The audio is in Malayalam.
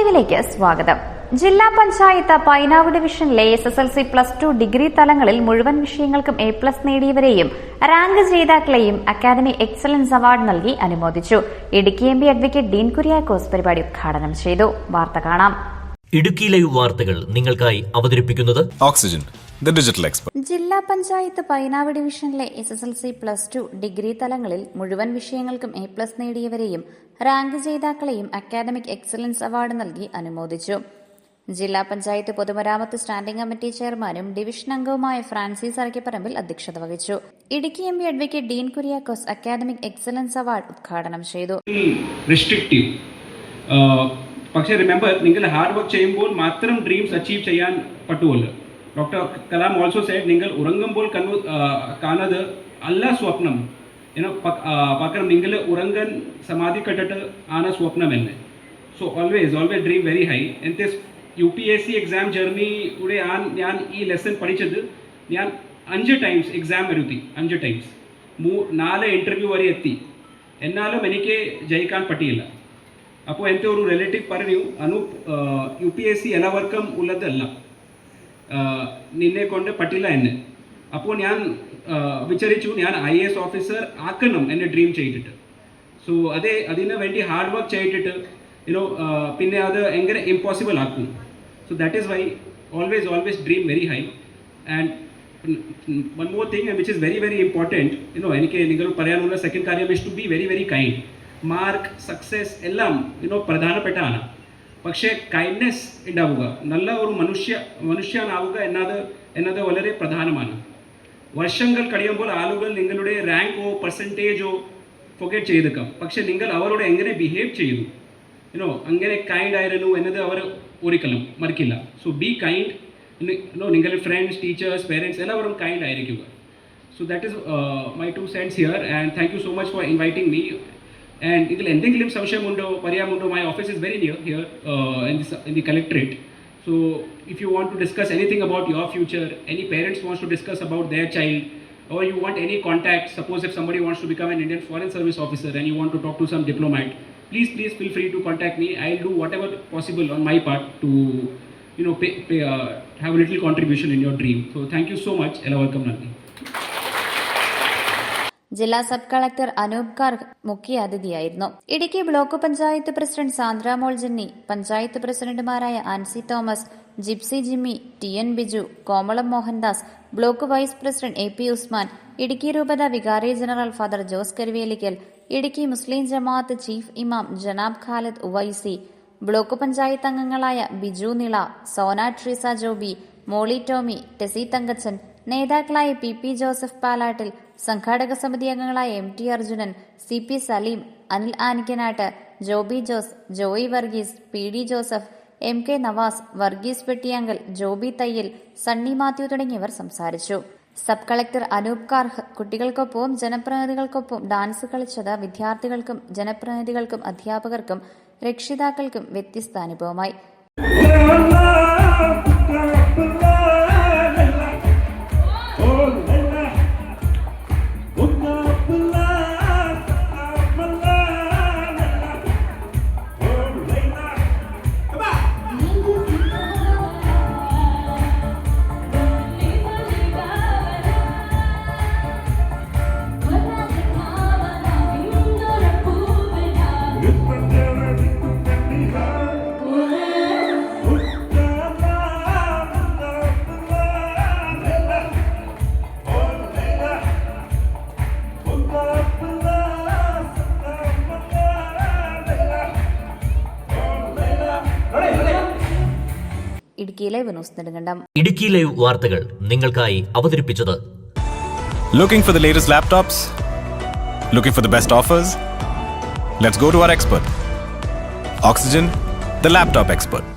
ലൈവിലേക്ക് സ്വാഗതം. ജില്ലാ പഞ്ചായത്ത് പൈനാവ് ഡിവിഷനിലെ SSLC+2 ഡിഗ്രി തലങ്ങളിൽ മുഴുവൻ വിഷയങ്ങൾക്കും A+ നേടിയവരെയും റാങ്ക് ജേതാക്കളെയും അക്കാദമി എക്സലൻസ് അവാർഡ് നൽകി അനുമോദിച്ചു. ഇടുക്കി MP അഡ്വക്കേറ്റ് ഡീൻ കുര്യാക്കോസ് പരിപാടി ഉദ്ഘാടനം ചെയ്തു. വാർത്ത കാണാം. ഇടുക്കി ലൈവ് വാർത്തകൾ നിങ്ങൾക്കായി അവതരിപ്പിക്കുന്നത് ഓക്സിജൻ, ദി ഡിജിറ്റൽ എക്സ്പെർട്ട്. ജില്ലാ പഞ്ചായത്ത് പൈനാവ് ഡിവിഷനിലെ SSLC+2 ഡിഗ്രി തലങ്ങളിൽ മുഴുവൻ വിഷയങ്ങൾക്കും A+ നേടിയവരെയും റാങ്ക് ജേതാക്കളെയും അക്കാദമിക് എക്സലൻസ് അവാർഡ് നൽകി അനുമോദിച്ചു. ജില്ലാ പഞ്ചായത്ത് പൊതുമരാമത്ത് സ്റ്റാൻഡിംഗ് കമ്മിറ്റി ചെയർമാനും ഡിവിഷൻ അംഗവുമായ ഫ്രാൻസിസ് അരക്കിപ്പറമ്പിൽ അധ്യക്ഷത വഹിച്ചു. Idukki MP advocate Dean Kuriakose academic excellence award ഉദ്ഘാടനം ചെയ്തു. പക്ഷേ റിമെമ്പർ, നിങ്ങൾ ഹാർഡ് വർക്ക് ചെയ്യുമ്പോൾ മാത്രം ഡ്രീംസ് അച്ചീവ് ചെയ്യാൻ പറ്റുമല്ലോ. ഡോക്ടർ കലാം ഓൾസോ സെഡ്, നിങ്ങൾ ഉറങ്ങുമ്പോൾ കാണുന്നത് അല്ല സ്വപ്നം, പകരം നിങ്ങൾ ഉറങ്ങാൻ സമാധി കെട്ടിട്ട് ആണ് സ്വപ്നം എന്ന്. So always dream very high. എൻ്റെ UPSC എക്സാം ജേർണിയുടെ ഞാൻ ഈ ലെസൺ പഠിച്ചത്. ഞാൻ 5 ടൈംസ് എക്സാം എഴുതി, 5 ടൈംസ്, 4 ഇൻ്റർവ്യൂ വരെ എത്തി. എന്നാലും എനിക്ക് ജയിക്കാൻ പറ്റിയില്ല. അപ്പോൾ എൻ്റെ ഒരു റിലേറ്റീവ് പറഞ്ഞു, അനൂപ്, UPSC എല്ലാവർക്കും ഉള്ളതല്ല, നിന്നെ കൊണ്ട് പറ്റില്ല എന്ന്. അപ്പോൾ ഞാൻ വിചാരിച്ചു, ഞാൻ IAS ഓഫീസർ ആക്കണം എന്നെ ഡ്രീം ചെയ്തിട്ട്. സോ അതിന് വേണ്ടി ഹാർഡ് വർക്ക് ചെയ്തിട്ട് പിന്നെ അത് എങ്ങനെ ഇമ്പോസിബിൾ ആക്കും. So that is why always dream very high. And one more thing which is very important, എനിക്ക് നിങ്ങൾ പറയാനുള്ള സെക്കൻഡ് കാര്യം is to be very kind. Mark, success എല്ലാം പ്രധാനപ്പെട്ടാണ്. പക്ഷേ കൈൻഡ്നെസ് ഉണ്ടാവുക, നല്ല ഒരു മനുഷ്യനാവുക എന്നത് വളരെ പ്രധാനമാണ്. വർഷങ്ങൾ കഴിയുമ്പോൾ ആളുകൾ നിങ്ങളുടെ റാങ്കോ പെർസെൻറ്റേജോ ഫൊഗറ്റ് ചെയ്തേക്കാം. പക്ഷേ നിങ്ങൾ അവരോട് എങ്ങനെ ബിഹേവ് ചെയ്തു, അങ്ങനെ കൈൻഡ് ആയിരുന്നു എന്നത് അവർ ഒരിക്കലും മറക്കില്ല. So be kind. നിങ്ങളുടെ ഫ്രണ്ട്സ്, ടീച്ചേഴ്സ്, പേരൻസ് എല്ലാവരും കൈൻഡ് ആയിരിക്കുക. So that is my 2 cents here. And thank you so much for inviting me. And ഇതിൽ എന്തെങ്കിലും സംശയമുണ്ടോ പറയാമുണ്ടോ, my office is very near here in the collectorate. So if you want to discuss anything about your future, any parents wants to discuss about their child, or you want any contact, suppose if somebody wants to become an Indian Foreign Service officer and you want to talk to some diplomat, please feel free to contact me. I'll do whatever possible on my part to have a little contribution in your dream. So thank you so much. Welcome, Nandi. ജില്ലാ സബ് കളക്ടർ അനൂപ് ഗാർഗ് മുഖ്യ അതിഥിയായിരുന്നു. ഇടുക്കി ബ്ലോക്ക് പഞ്ചായത്ത് പ്രസിഡന്റ് സാന്ദ്ര മോൾ ജെന്നി, പഞ്ചായത്ത് പ്രസിഡന്റുമാരായ Ancy Thomas, Gypsy Jimmy, TN Biju, Komalam Mohandas, block vice president AP Usman, Idukki രൂപത വികാരി ജനറൽ ഫാദർ ജോസ് കരുവേലിക്കൽ, ഇടുക്കി മുസ്ലിം ജമാഅത്ത് ചീഫ് ഇമാം ജനാബ് ഖാലിദ് ഉവൈസി, ബ്ലോക്ക് പഞ്ചായത്ത് അംഗങ്ങളായ ബിജു നിള, സോന ട്രീസ ജോബി, മോളി ടോമി, ടെസി തങ്കച്ചൻ, നേതാക്കളായ PP ജോസഫ് പാലാട്ടിൽ, സംഘാടക സമിതി അംഗങ്ങളായ MT Arjunan, CP Saleem, Anil Anikkanattu, Joby Jose, Joy Varghese, PD Joseph, MK Navas, Varghese Pettiyankal, Joby Thayyal, Sunny Mathew തുടങ്ങിയവർ സംസാരിച്ചു. സബ് കളക്ടർ അനൂപ് ഗാർഗ് കുട്ടികൾക്കൊപ്പവും ജനപ്രതിനിധികൾക്കൊപ്പം ഡാൻസ് കളിച്ചത് വിദ്യാർത്ഥികൾക്കും ജനപ്രതിനിധികൾക്കും അധ്യാപകർക്കും രക്ഷിതാക്കൾക്കും വ്യത്യസ്ത അനുഭവമായി. Idukki live news Nedumkandam. Idukki live വാർത്തകൾ നിങ്ങൾക്കായി അവതരിപ്പിച്ചത് Looking for the latest laptops? Looking for the best offers? Let's go to our expert. Oxygen, the laptop expert.